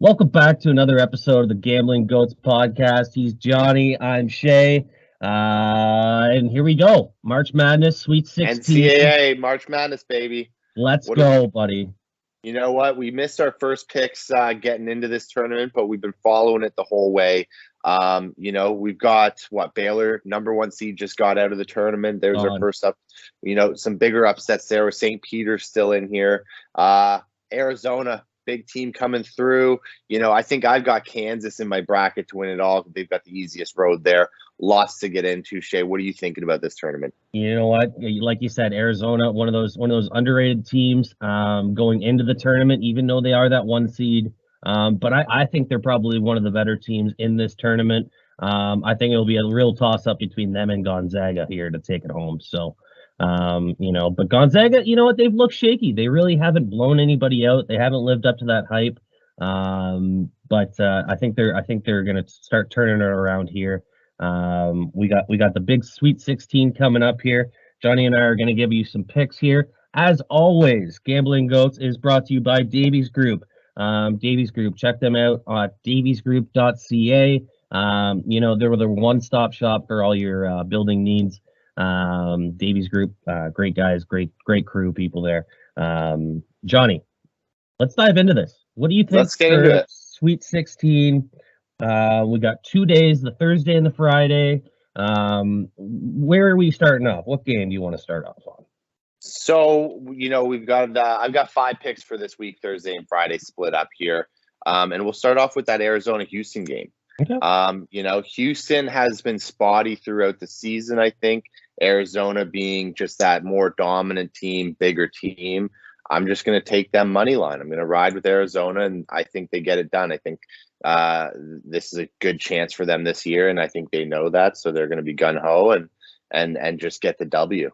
Welcome back to another episode of the Gambling Goats podcast. He's Johnny, I'm Shay, and here we go. March Madness, Sweet 16. NCAA, March Madness, baby. Let's go, buddy. You know what? We missed our first picks getting into this tournament, but we've been following it the whole way. We've got, Baylor, number one seed, just got out of the tournament. There's our first up. Some bigger upsets there with St. Peter's still in here. Arizona, big team coming through. I think I've got Kansas in my bracket to win it all. They've got the easiest road there. Lots to get into. Shay, what are you thinking about this tournament? You know what? Like you said, Arizona, one of those underrated teams going into the tournament, even though they are that one seed. But I think they're probably one of the better teams in this tournament. I think it'll be a real toss-up between them and Gonzaga here to take it home. So, but Gonzaga, you know what? They've looked shaky. They really haven't blown anybody out. They haven't lived up to that hype. But I think they're going to start turning it around here. We got the big Sweet 16 coming up here. Johnny and I are going to give you some picks here. As always, Gambling Goats is brought to you by Davies Group. Davies Group, check them out at daviesgroup.ca. They're the one-stop shop for all your building needs. Davies Group, great guys, great crew people there. Johnny, let's dive into this. What do you think? Let's get into it. Sweet 16. We got 2 days, the Thursday and the Friday. Where are we starting off? What game do you want to start off on? So, we've got I've got 5 picks for this week, Thursday and Friday split up here. And we'll start off with that Arizona-Houston game. Okay. Houston has been spotty throughout the season, I think. Arizona being just that more dominant team, bigger team. I'm just going to take them money line. I'm going to ride with Arizona, and I think they get it done. I think this is a good chance for them this year, and I think they know that, so they're going to be gun-ho and just get the W.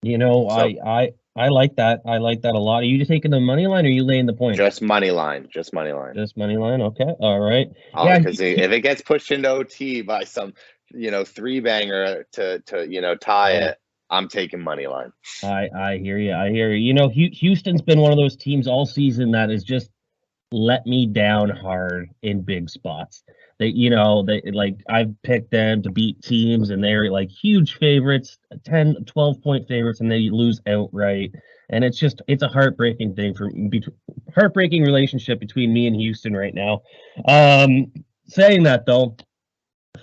I like that. I like that a lot. Are you just taking the money line, or are you laying the point? Just money line. Just money line. Just money line. Okay. All right. Because if it gets pushed into OT by some, three banger to tie it, I'm taking money line. I hear you. Houston's been one of those teams all season that has just let me down hard in big spots. I've picked them to beat teams, and they're like huge favorites, 10, 12-point favorites, and they lose outright. And it's a heartbreaking thing heartbreaking relationship between me and Houston right now. Saying that though,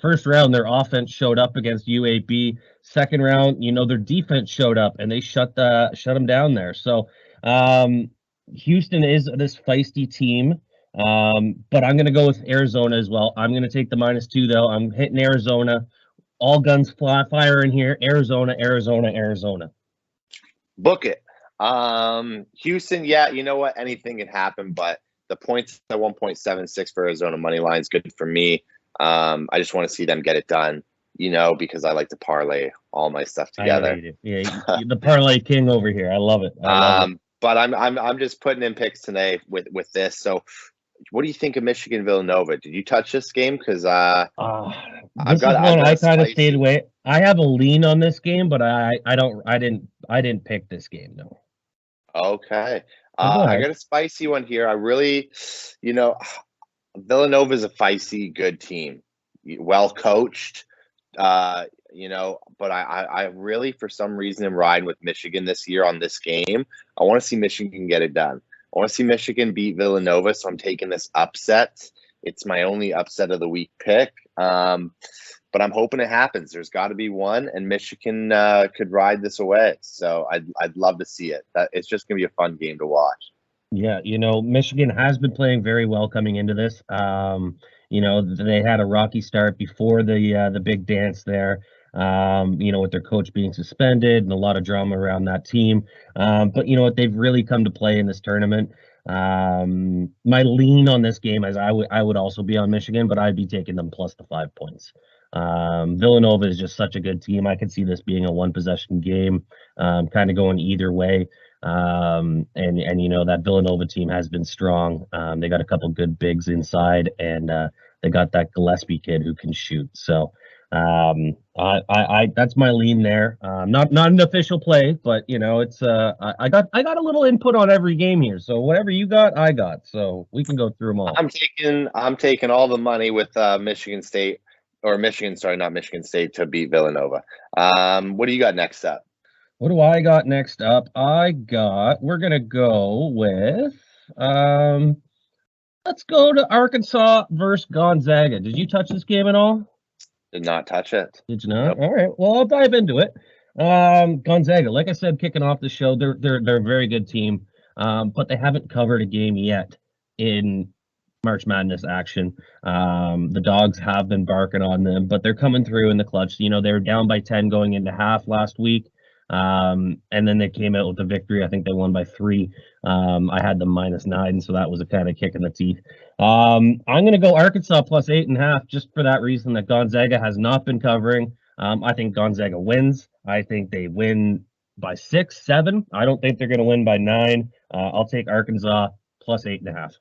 first round, their offense showed up against UAB. Second round, their defense showed up and they shut them down there. So Houston is this feisty team. But I'm going to go with Arizona as well. I'm going to take the -2 though. I'm hitting Arizona. All guns fire in here. Arizona. Book it. Houston, yeah, you know what? Anything can happen, but the points at 1.76 for Arizona money line is good for me. I just want to see them get it done, because I like to parlay all my stuff together. Yeah, the parlay king over here. I love it. But I'm just putting in picks today with this. So what do you think of Michigan Villanova? Did you touch this game? Because I kind of stayed away. I have a lean on this game, but I didn't pick this game, no. Okay. I got a spicy one here. I really, Villanova is a feisty, good team, well coached. But I really, for some reason, am riding with Michigan this year on this game. I want to see Michigan get it done. I want to see Michigan beat Villanova, so I'm taking this upset. It's my only upset of the week pick. But I'm hoping it happens. There's got to be one, and Michigan could ride this away. So I'd love to see it. It's just going to be a fun game to watch. Yeah, Michigan has been playing very well coming into this. They had a rocky start before the big dance there. With their coach being suspended and a lot of drama around that team. But you know what? They've really come to play in this tournament. My lean on this game is I would also be on Michigan, but I'd be taking them plus the 5 points. Villanova is just such a good team. I could see this being a one-possession game, kind of going either way. And that Villanova team has been strong. They got a couple good bigs inside, and they got that Gillespie kid who can shoot. So That's my lean there. Not an official play, but it's I got a little input on every game here. So whatever you got, I got. So we can go through them all. I'm taking all the money with Michigan State or Michigan, sorry, not Michigan State to beat Villanova. What do you got next up? What do I got next up? We're gonna go with let's go to Arkansas versus Gonzaga. Did you touch this game at all? Did not touch it. Did you not? Nope. All right. Well, I'll dive into it. Gonzaga, like I said, kicking off the show, they're a very good team, but they haven't covered a game yet in March Madness action. The Dogs have been barking on them, but they're coming through in the clutch. They were down by 10 going into half last week. And then they came out with the victory. I think they won by 3. I had them -9, so that was a kind of kick in the teeth. I'm going to go Arkansas plus 8.5 just for that reason that Gonzaga has not been covering. I think Gonzaga wins. I think they win by 6, 7. I don't think they're going to win by 9. I'll take Arkansas plus 8.5.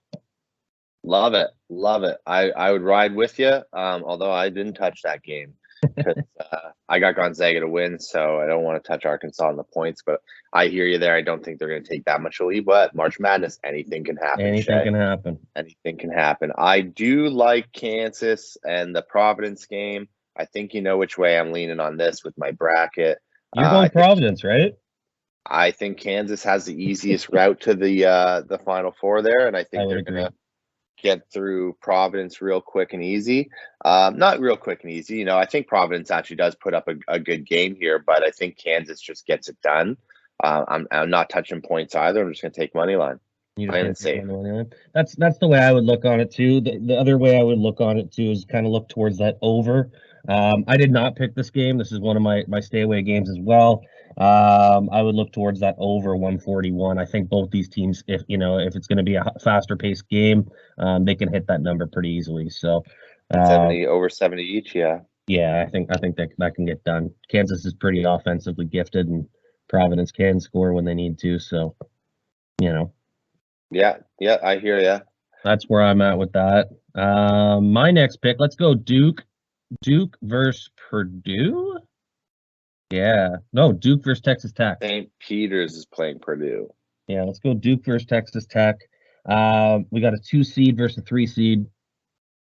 Love it. Love it. I would ride with you, although I didn't touch that game. I got Gonzaga to win, so I don't want to touch Arkansas on the points, but I hear you there. I don't think they're going to take that much of a lead, but March Madness, anything can happen. Anything can happen. Anything can happen. I do like Kansas and the Providence game. I think you know which way I'm leaning on this with my bracket. You're going Providence, right? I think Kansas has the easiest route to the Final Four there, and I think they're going to get through Providence real quick and easy. Not real quick and easy. I think Providence actually does put up a good game here, but I think Kansas just gets it done. I'm not touching points either. I'm just going to take money line. Playing it safe. That's the way I would look on it too. The other way I would look on it too is kind of look towards that over. I did not pick this game. This is one of my stay away games as well. I would look towards that over 141. I think both these teams, if it's going to be a faster paced game, they can hit that number pretty easily. So 70 over 70 each, yeah. Yeah, I think that can get done. Kansas is pretty offensively gifted, and Providence can score when they need to. So, Yeah, I hear ya. That's where I'm at with that. My next pick, let's go Duke versus Purdue. Yeah, no, Duke versus Texas Tech. St. Peter's is playing Purdue. Yeah, let's go Duke versus Texas Tech. We got a 2 seed versus a 3 seed.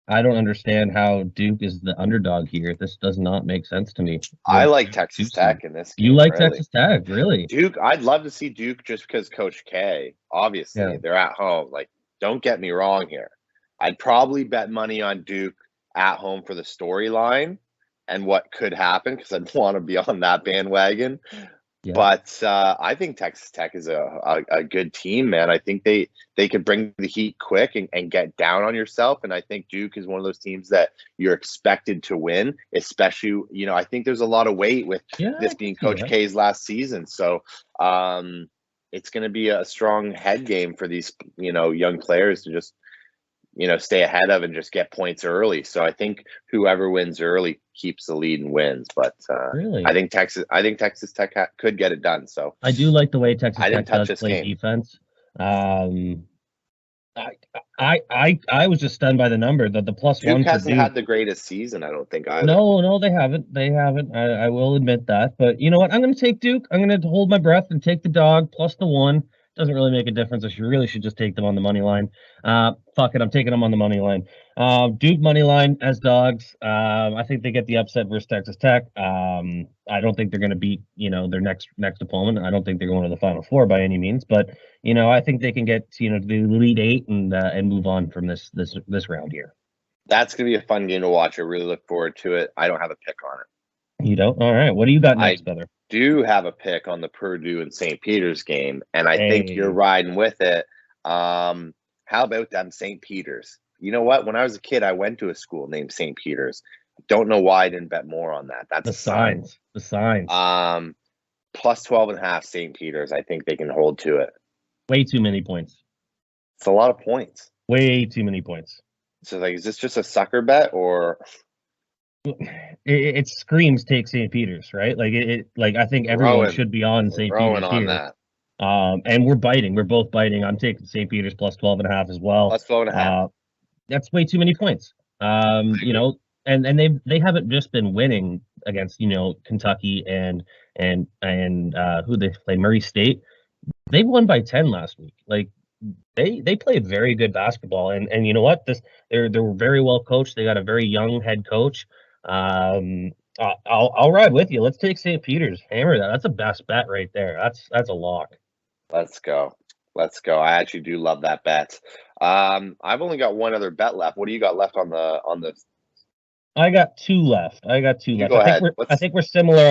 I don't understand how Duke is the underdog here. This does not make sense to me. I like Texas Tech in this game. You like Texas Tech, really? Duke, I'd love to see Duke just because Coach K, obviously, they're at home. Like, don't get me wrong here. I'd probably bet money on Duke at home for the storyline and what could happen because I'd want to be on that bandwagon. Yeah. But I think Texas Tech is a good team, man. I think they could bring the heat quick and get down on yourself. And I think Duke is one of those teams that you're expected to win, especially, I think there's a lot of weight with this being Coach K's last season. So it's going to be a strong head game for these, young players to just, stay ahead of and just get points early. So I think whoever wins early keeps the lead and wins. But really, I think Texas Tech could get it done. So I do like the way Texas Tech does play defense. I was just stunned by the number that the +1 Duke hasn't had the greatest season, I don't think either. No, they haven't. I will admit that. But you know what? I'm going to take Duke. I'm going to hold my breath and take the dog plus the 1. Doesn't really make a difference. I really should just take them on the money line. Fuck it, I'm taking them on the money line. Duke money line as dogs. I think they get the upset versus Texas Tech. I don't think they're going to beat their next opponent. I don't think they're going to the Final Four by any means, but I think they can get to the Elite 8 and move on from this round here. That's going to be a fun game to watch. I really look forward to it. I don't have a pick on it. You don't? All right. What do you got next, Feather? Do have a pick on the Purdue and St. Peter's game, and I think you're riding with it. How about them St. Peter's? You know what? When I was a kid, I went to a school named St. Peter's. Don't know why I didn't bet more on that. That's the signs. The signs. Plus 12.5 St. Peter's. I think they can hold to it. Way too many points. It's a lot of points. Way too many points. So, is this just a sucker bet or? It screams take St. Peter's, right? I think everyone should be on St. Peter's on here. That. And we're biting. We're both biting. I'm taking St. Peter's plus 12.5 as well. Plus 12.5. That's way too many points. and they haven't just been winning against Kentucky and who they play, Murray State. They won by 10 last week. Like they played very good basketball, and you know what? They're very well coached. They got a very young head coach. I'll ride with you. Let's take St. Peter's. Hammer that. That's a best bet right there. That's a lock. Let's go. Let's go. I actually do love that bet. I've only got one other bet left. What do you got left on the? I got two left. You go ahead. I think we're similar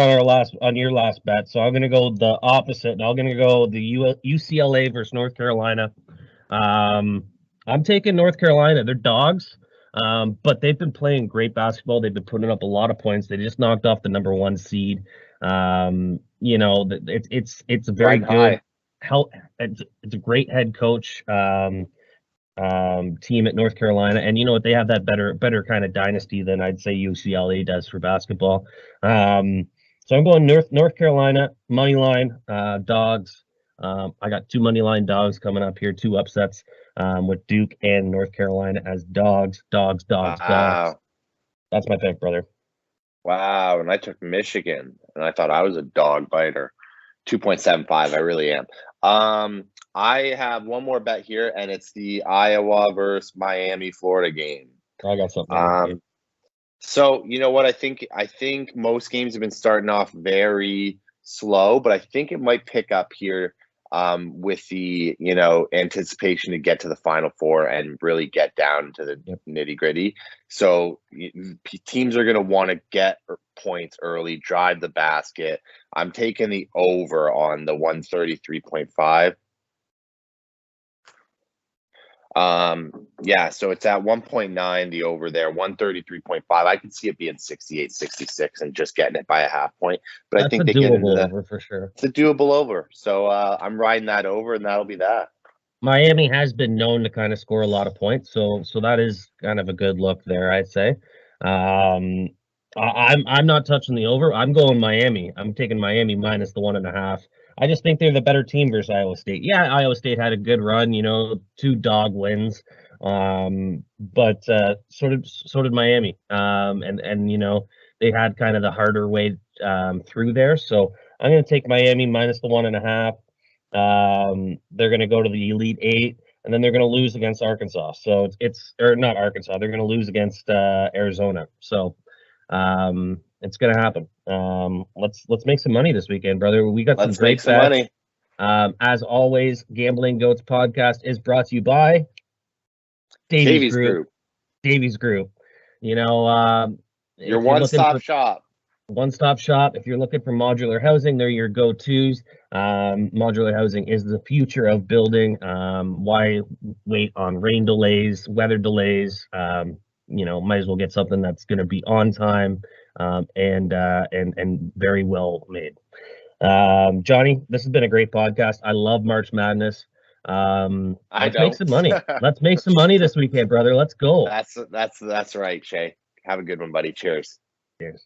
on your last bet. So I'm gonna go the opposite. And I'm gonna go the UCLA versus North Carolina. I'm taking North Carolina. They're dogs, but they've been playing great basketball. They've been putting up a lot of points. They just knocked off the number 1 seed. It's a very good. It's a great head coach. Team at North Carolina, and you know what, they have that better kind of dynasty than I'd say UCLA does for basketball. So I'm going North Carolina money line, dogs. I got 2 money line dogs coming up here, 2 upsets with Duke and North Carolina as dogs. Wow. That's my pick, brother. Wow, and I took Michigan, and I thought I was a dog biter. 2.75. I really am. I have one more bet here, and it's the Iowa versus Miami, Florida game. I got something. So you know what? I think most games have been starting off very slow, but I think it might pick up here with the anticipation to get to the Final Four and really get down to the nitty gritty. So teams are going to want to get points early, drive the basket. I'm taking the over on the 133.5. So it's at 1.9, the over there, 133.5. I can see it being 68, 66 and just getting it by a half point. But I think they get into over for sure. It's a doable over. So I'm riding that over, and that'll be that. Miami has been known to kind of score a lot of points, so that is kind of a good look there, I'd say. I'm not touching the over. I'm going Miami. I'm taking Miami minus the 1.5. I just think they're the better team versus Iowa State. Yeah, Iowa State had a good run, 2 dog wins, but so did Miami, and they had kind of the harder way through there. So I'm going to take Miami minus the 1.5. They're going to go to the Elite 8, and then they're going to lose against Arkansas. So it's not Arkansas. They're going to lose against Arizona. So it's going to happen. Let's make some money this weekend, brother. We got some great bets. As always, Gambling Goats podcast is brought to you by Davies Group. Davies Group. Your one-stop shop. One-stop shop. If you're looking for modular housing, they're your go-tos. Modular housing is the future of building. Why wait on rain delays, weather delays? Might as well get something that's going to be on time and very well made. Johnny, this has been a great podcast. I love March Madness. Let's make some money. Let's make some money this weekend, brother. Let's go. That's right, Shay. Have a good one, buddy. Cheers. Cheers.